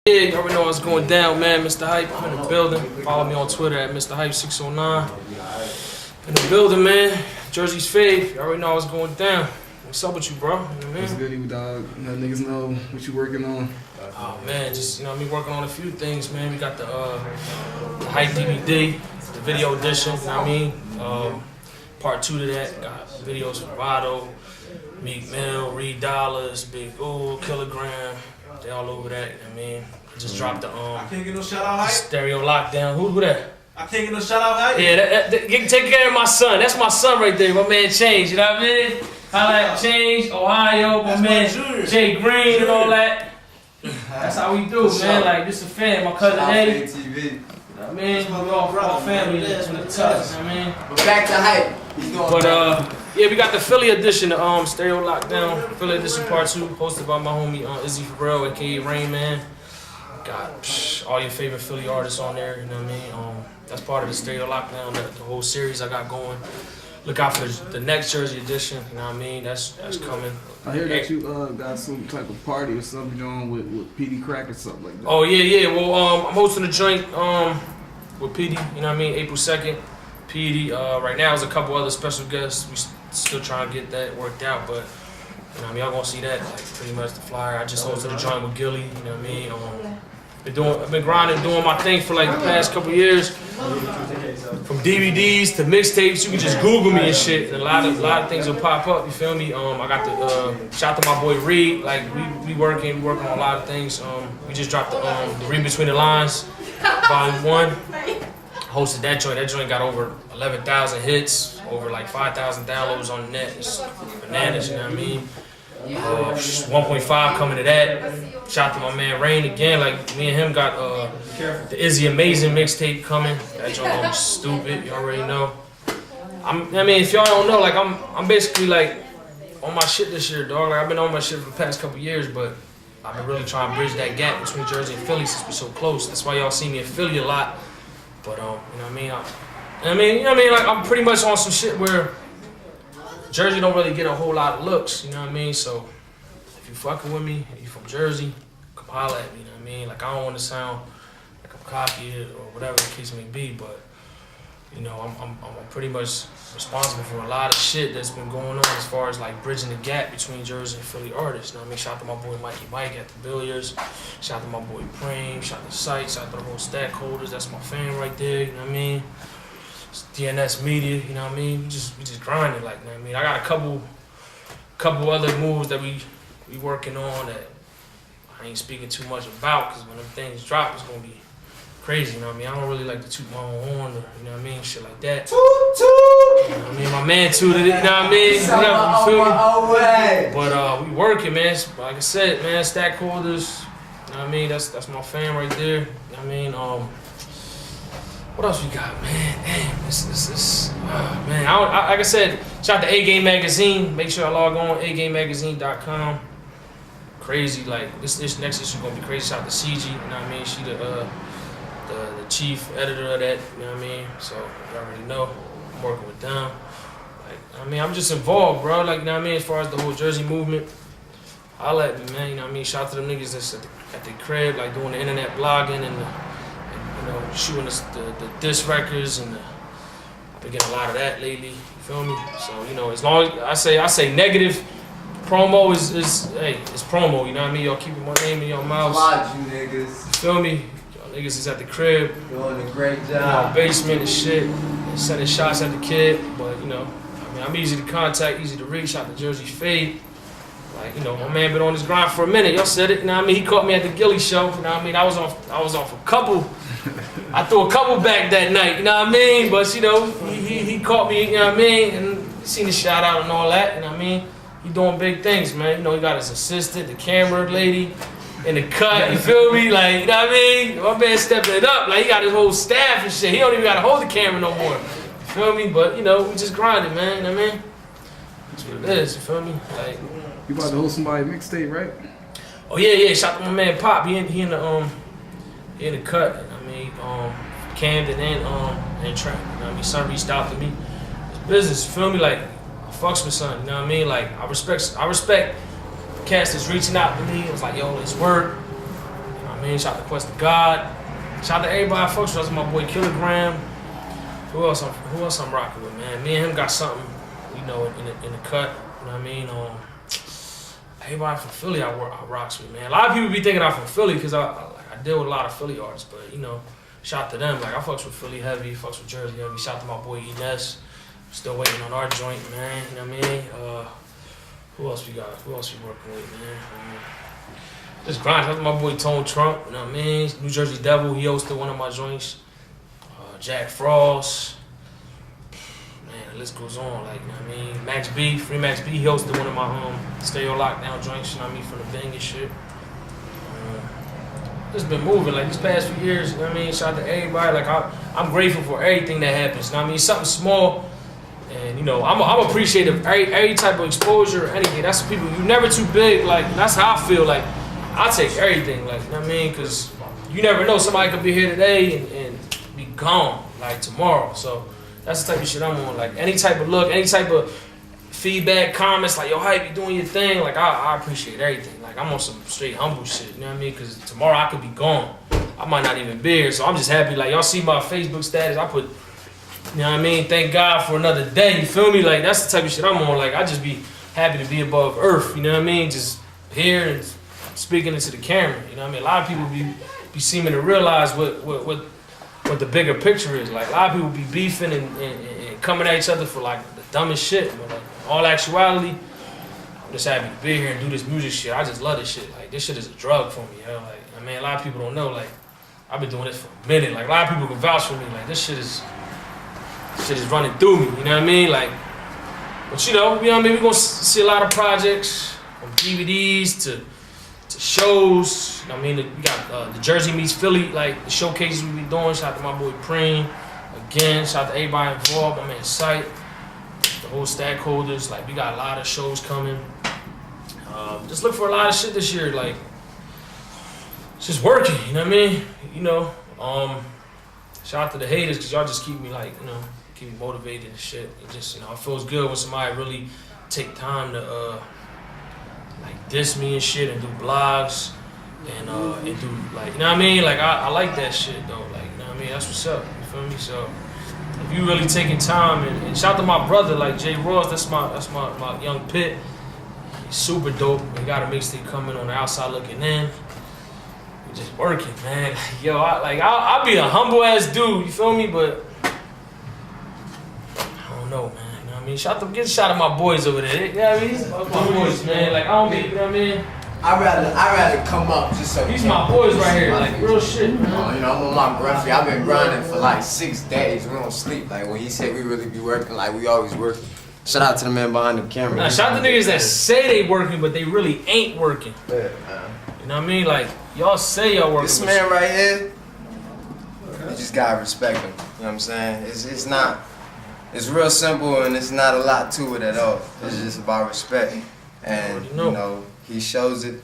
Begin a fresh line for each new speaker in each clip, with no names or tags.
Yeah, you already know what's going down, man. Mr.Hype, I'm in the building. Follow me on Twitter at Mr.Hype609. In the building, man. Jersey's fave. You already know what's going down. What's up with you, bro? You know what I mean?
What's good, you dog? Let niggas know what you working on.
Oh, man, just, me working on a few things, man. We got the Hype DVD, the video edition, you know what I mean? Part 2 to that. Got videos from Vado, Meek Mill, Reed Dollars, Big Ooh, Kilogram. They all over that, you know what I mean? I just dropped the
I can't get no shout out Hype.
Stereo Lockdown. Who that?
I can't get no shout out Hype.
Yeah, take care of my son. That's my son right there. My man Change, you know what I mean? I like Change, Ohio, my man Jay Green and all that. That's how we do, man. Like, this a fan, my cousin Eddie.
Fav Tv.
You know what I mean? We all family, that's when it's tough, you know what I mean?
But back to Hype.
But yeah, we got the Philly edition, the Stereo Lockdown, Philly edition part 2, hosted by my homie Izzy Pharrell, aka Rain Man. Got all your favorite Philly artists on there, you know what I mean? That's part of the Stereo Lockdown, the whole series I got going. Look out for the next Jersey edition, you know what I mean? That's coming.
I hear that you got some type of party or something on with PD Crack or something like that.
Oh yeah. Well, I'm hosting a joint with PD, you know what I mean? April 2nd. PD. Right now, there's a couple other special guests. We still trying to get that worked out, but you know what I mean, y'all gonna see that like pretty much the flyer. I just hosted a joint with Gilly, you know what I mean? I've been grinding, doing my thing for like the past couple years. From DVDs to mixtapes, you can just Google me and shit. And a lot of things will pop up. You feel me? I got the shout to my boy Reed. Like we working on a lot of things. We just dropped the Read Between the Lines, Volume 1. Hosted that joint. That joint got over 11,000 hits, over like 5,000 downloads on the net. It's bananas, you know what I mean? 1.5 coming to that. Shout out to my man Rain again. Like me and him got the Izzy Amazing mixtape coming. That joint gonna be stupid. You already know. I mean, if y'all don't know, like I'm basically like on my shit this year, dog. Like I've been on my shit for the past couple years, but I've been really trying to bridge that gap between Jersey and Philly since we're so close. That's why y'all see me in Philly a lot. But you know what I mean? Like I'm pretty much on some shit where Jersey don't really get a whole lot of looks, you know what I mean? So if you fucking with me, if you from Jersey, come holla at me, you know what I mean? Like I don't want to sound like I'm cocky or whatever the case may be, but you know, I'm pretty much responsible for a lot of shit that's been going on as far as like bridging the gap between Jersey and Philly artists. You know what I mean? Shout out to my boy Mikey Mike at the Billiards. Shout out to my boy Preem. Shout out to Sight. Shout out to the whole Stackholders. That's my fan right there. You know what I mean? It's DNS Media. You know what I mean? We just grinding, like, you know what I mean? I got a couple other moves that we working on that I ain't speaking too much about, because when them things drop, it's gonna be crazy, you know what I mean? I don't really like to toot my own horn or, you know what I mean, shit like that.
Toot toot!
You know what I mean? My man tooted it, you know what I mean? You feel me? But we working, man. Like I said, man, Stackholders, you know what I mean? That's my fan right there. You know what I mean? What else we got, man? Damn, this man. Like I said, shout out to A Game Magazine. Make sure I log on, agamemagazine.com. Crazy, like this next issue gonna be crazy. Shout out to CG, you know what I mean? She the chief editor of that, you know what I mean? So you already know, I'm working with them. Like, I mean, I'm just involved, bro. Like, you know what I mean? As far as the whole Jersey movement, I'll let me, man. You know what I mean? Shout out to them niggas that's at the crib, like doing the internet blogging and you know, shooting the disc records and I've been getting a lot of that lately. You feel me? So you know, as long as I say negative promo is hey, it's promo. You know what I mean? Y'all keeping my name in your mouth.
Lodge you niggas.
You feel me? Niggas is at the crib,
doing a great job.
You know, basement and shit, sending shots at the kid. But you know, I mean, I'm easy to contact, easy to reach. Out to Jersey Fade. Like, you know, my man been on his grind for a minute. Y'all said it. You know what I mean? He caught me at the Gilly show. You know what I mean? I was off a couple. I threw a couple back that night. You know what I mean? But you know, he caught me. You know what I mean? And seen the shout out and all that. You know what I mean? He doing big things, man. You know, he got his assistant, the camera lady. In the cut, you feel me? Like, you know what I mean? My man stepping it up. Like, he got his whole staff and shit. He don't even got to hold the camera no more. You feel me? But, you know, we just grinding, man. You know what I mean? That's what it is, you feel me? Like,
you about to host somebody mixtape, right?
Oh, yeah. Shout out to my man Pop. He in the cut. I mean, Camden and Trap. You know what I mean? Son reached out to me. It's business, you feel me? Like, I fucks with son, you know what I mean? Like, I respect cast is reaching out to me. It was like, yo, let's work. You know what I I mean, shout out to Quest of God. Shout out to everybody I fucks with. That's my boy Kilogram. Who else I'm rocking with, man? Me and him got something, you know, in the cut. You know what I mean? Everybody from Philly I rocks with, man. A lot of people be thinking I'm from Philly because I deal with a lot of Philly artists, but you know, shout out to them. Like I fucks with Philly heavy, fucks with Jersey heavy. Shout out to my boy Ines. Still waiting on our joint, man. You know what I mean? Who else we got? Who else we working with, man? Just grind. Shout out to my boy Tone Trump. You know what I mean? New Jersey Devil. He hosted one of my joints. Jack Frost. Man, the list goes on. Like, you know what I mean? Max B, Free Max B, he hosted one of my stereo lockdown joints, you know what I mean, from the bang and shit. Just been moving, like, these past few years, you know what I mean? Shout out to everybody. Like, I'm grateful for everything that happens, you know what I mean? Something small, and, you know, I'm appreciative of every type of exposure, anything. That's people, you're never too big, like, that's how I feel, like, I take everything, like, you know what I mean? Because you never know, somebody could be here today and be gone, like, tomorrow, so that's the type of shit I'm on. Like, any type of look, any type of feedback, comments, like, yo, Hype, you doing your thing, like, I appreciate everything. Like, I'm on some straight humble shit, you know what I mean? Because tomorrow I could be gone. I might not even be here, so I'm just happy. Like, y'all see my Facebook status, I put, you know what I mean? Thank God for another day, you feel me? Like, that's the type of shit I'm on. Like, I just be happy to be above earth, you know what I mean? Just here and speaking into the camera, you know what I mean? A lot of people be seeming to realize what the bigger picture is. Like, a lot of people be beefing and coming at each other for, like, the dumbest shit. But, like, in all actuality, I'm just happy to be here and do this music shit. I just love this shit. Like, this shit is a drug for me, yo. Like, I mean, a lot of people don't know, like, I've been doing this for a minute. Like, a lot of people can vouch for me. Like, this shit is running through me, you know what I mean? Like, but, you know what I mean? We're going to see a lot of projects, from DVDs to shows. I mean, we got the Jersey meets Philly, like the showcases we be doing. Shout out to my boy Preem. Again, shout out to everybody involved. My man Sight, the whole stakeholders. Like, we got a lot of shows coming. Just look for a lot of shit this year. Like, it's just working. You know what I mean? You know. Shout out to the haters because y'all just keep me, like, you know, keep me motivated and shit. It just, you know, it feels good when somebody really take time to like diss me and shit and do blogs and do, like, you know what I mean? Like, I like that shit though. Like, you know what I mean? That's what's up. You feel me? So if you really taking time and shout out to my brother, like Jay Ross, that's my young pit. He's super dope. We got a mixtape coming on the outside looking in. We're just working, man. Yo, I'll be a humble ass dude, you feel me? But I don't know, man. I mean, get a shot at my boys over there. You know what I mean? These are my boys, man. Like, I don't be, you know what I mean?
I'd rather come up just so
these my boys right here, like, real shit, man.
You know, I'm on my grumpy. I've been grinding for like 6 days. We don't sleep. Like, when he said we really be working, like, we always working. Shout out to the man behind the camera.
Nah, shout out to niggas that say they working, but they really ain't working.
Yeah, man.
You know what I mean? Like, y'all say y'all working.
This man right here, you just gotta respect him. You know what I'm saying? It's not. It's real simple and it's not a lot to it at all. It's just about respect. And, you know, he shows it,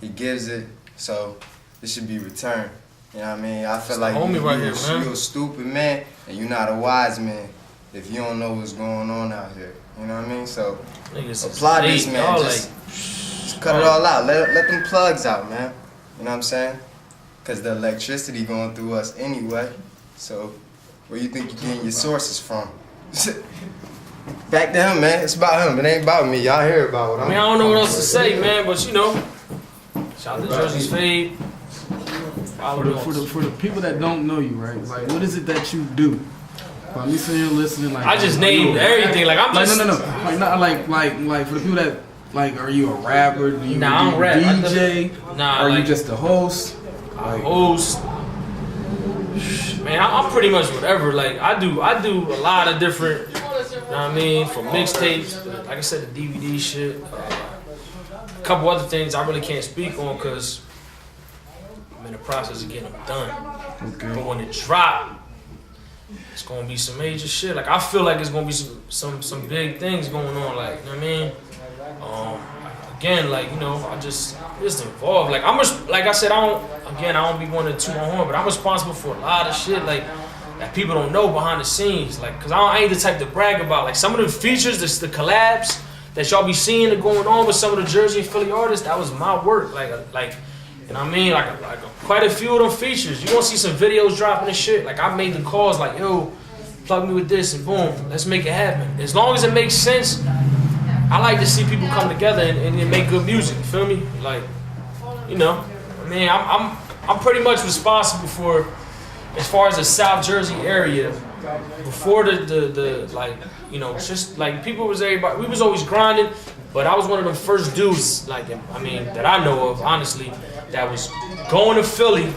he gives it, so it should be returned. You know what I mean? I feel like you're a stupid man and you're not a wise man if you don't know what's going on out here. You know what I mean? So applaud this man. Just cut it all out. Let them plugs out, man. You know what I'm saying? Because the electricity going through us anyway. So where you think you're getting your sources from? Back to him, man. It's about him. It ain't about me. Y'all hear about what I'm.
I mean, I don't know what else to say, man. But you know, shout out to Jersey's Fade.
For the people that don't know you, right? Like, what is it that you do? Like, me sitting here listening, like,
I just named everything. Like, I'm just
no. Like, not like for the people that, like, are you a rapper? Do you
I don't rap.
DJ?
Nah,
are
like,
you just a host?
Like, host. Man, I'm pretty much whatever. Like, I do a lot of different, you know what I mean, from mixtapes, like I said, the DVD shit. A couple other things I really can't speak on because I'm in the process of getting them done.
Okay.
But when it drop, it's gonna be some major shit. Like, I feel like it's gonna be some big things going on. Like, you know what I mean? Again, like, you know, I'm just involved. Like, like I said, I don't be one to toot my horn, but I'm responsible for a lot of shit, like, that people don't know behind the scenes. Like, cause I ain't the type to brag about. Like, some of the features, the collabs that y'all be seeing going on with some of the Jersey and Philly artists, that was my work. Like, You know what I mean? Like quite a few of them features. You gonna see some videos dropping and shit. Like I made the calls like, yo, plug me with this and boom, let's make it happen. As long as it makes sense, I like to see people come together and make good music. You feel me? Like, you know, I mean, I'm pretty much responsible for, as far as the South Jersey area, before the like, you know, just like people was everybody, we was always grinding, but I was one of the first dudes, like, I mean, that I know of, honestly, that was going to Philly,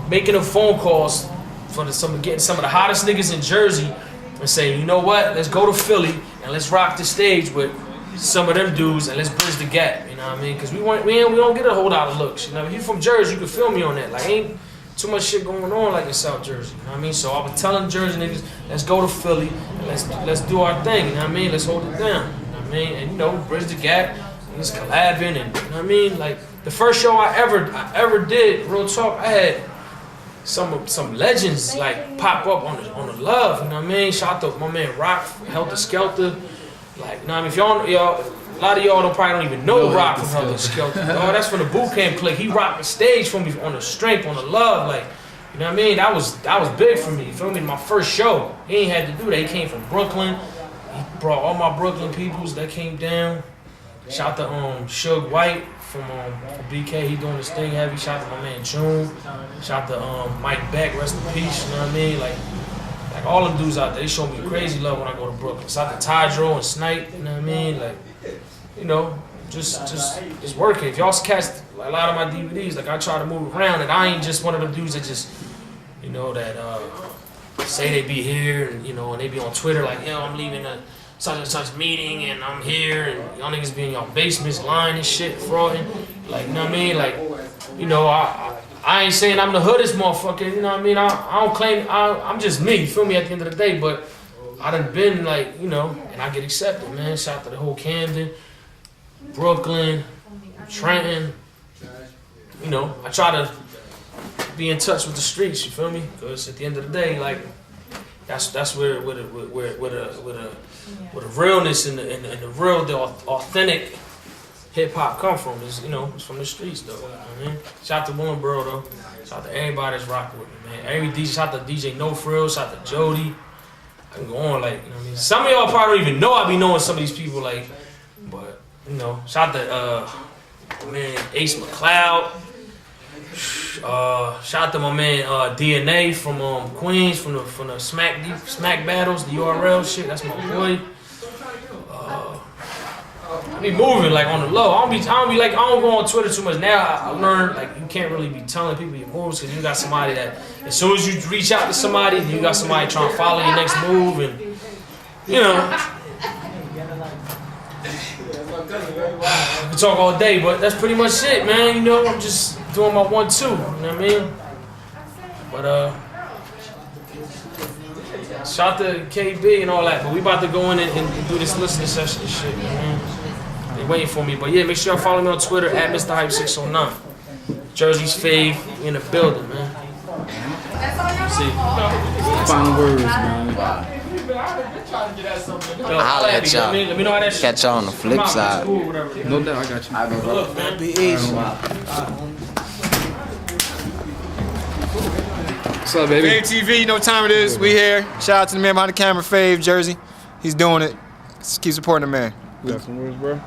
making the phone calls for getting some of the hottest niggas in Jersey and saying, you know what, let's go to Philly and let's rock the stage with some of them dudes and let's bridge the gap, you know what I mean? Because we don't get a whole lot of looks, you know. If you from Jersey, you can feel me on that. Like, ain't too much shit going on like in South Jersey, you know what I mean? So I was telling Jersey niggas, let's go to Philly and let's do our thing, you know what I mean? Let's hold it down, you know what I mean? And, you know, bridge the gap, let's collabing, and, you know what I mean? Like, the first show I ever did, real talk, I had some legends like pop up on the love, you know what I mean? Shout out to my man Rock, Helter Skelter. Like, you know what I mean? If y'all, a lot of y'all probably don't even know Rock from Helter Skelter. Oh, that's from the boot camp clique. He rocked the stage for me on the strength, on the love, like, you know what I mean? That was big for me. You feel me? My first show, he ain't had to do that. He came from Brooklyn. He brought all my Brooklyn peoples that came down. Shout out to Suge White from BK. He doing his thing heavy. Shout out to my man June. Shout out to Mike Beck, rest in peace. You know what I mean? Like all them dudes out there, they show me crazy love when I go to Brooklyn. Shout out to Tydro and Snipe. You know what I mean? Like, you know, just working. If y'all catch a lot of my DVDs, like I try to move around, and I ain't just one of them dudes that just, you know, that say they be here, and you know, and they be on Twitter like, yo, I'm leaving a such and such meeting, and I'm here, and y'all niggas be in y'all basements lying and shit, frauding. Like, you know what I mean? Like, you know, I ain't saying I'm the hoodest motherfucker, you know what I mean? I don't claim, I'm just me, you feel me, at the end of the day, but I done been like, you know, and I get accepted, man. Shout out to the whole Camden, Brooklyn, Trenton. You know, I try to be in touch with the streets, you feel me? Because at the end of the day, like, that's where the realness and the authentic hip hop come from. Is, you know, it's from the streets though. You know what I mean? Shout out to One Bro though. Shout out to everybody that's rocking with me, man. Every DJ, shout out to DJ No Frills, shout out to Jody. I can go on, like, you know what I mean? Some of y'all probably don't even know I be knowing some of these people, like, but, you know, shout out to man Ace McLeod. Shout out to my man DNA from Queens, from the Smack battles, the URL shit. That's my boy. I be moving like on the low. I don't go on Twitter too much now. I learned like you can't really be telling people your moves because you got somebody that as soon as you reach out to somebody, you got somebody trying to follow your next move, and you know. I can talk all day, but that's pretty much it, man. You know, I'm just doing my 1-2, you know what I mean? But shout to KB and all that, but we about to go in and do this listening session and shit, man. They waiting for me, but yeah, make sure y'all follow me on Twitter at Mr.Hype609. Jersey's fave, we in the building, man. See.
Final words, man.
I'll let y'all.
Let me know how that shit.
Catch y'all on the flip side.
No doubt, I got you.
Look, man.
Be easy.
What's up, baby?
Fav TV, you know what time it is. We here. Shout out to the man behind the camera, Fav Jersey. He's doing it. Just keep supporting the man.
Got some words, bro?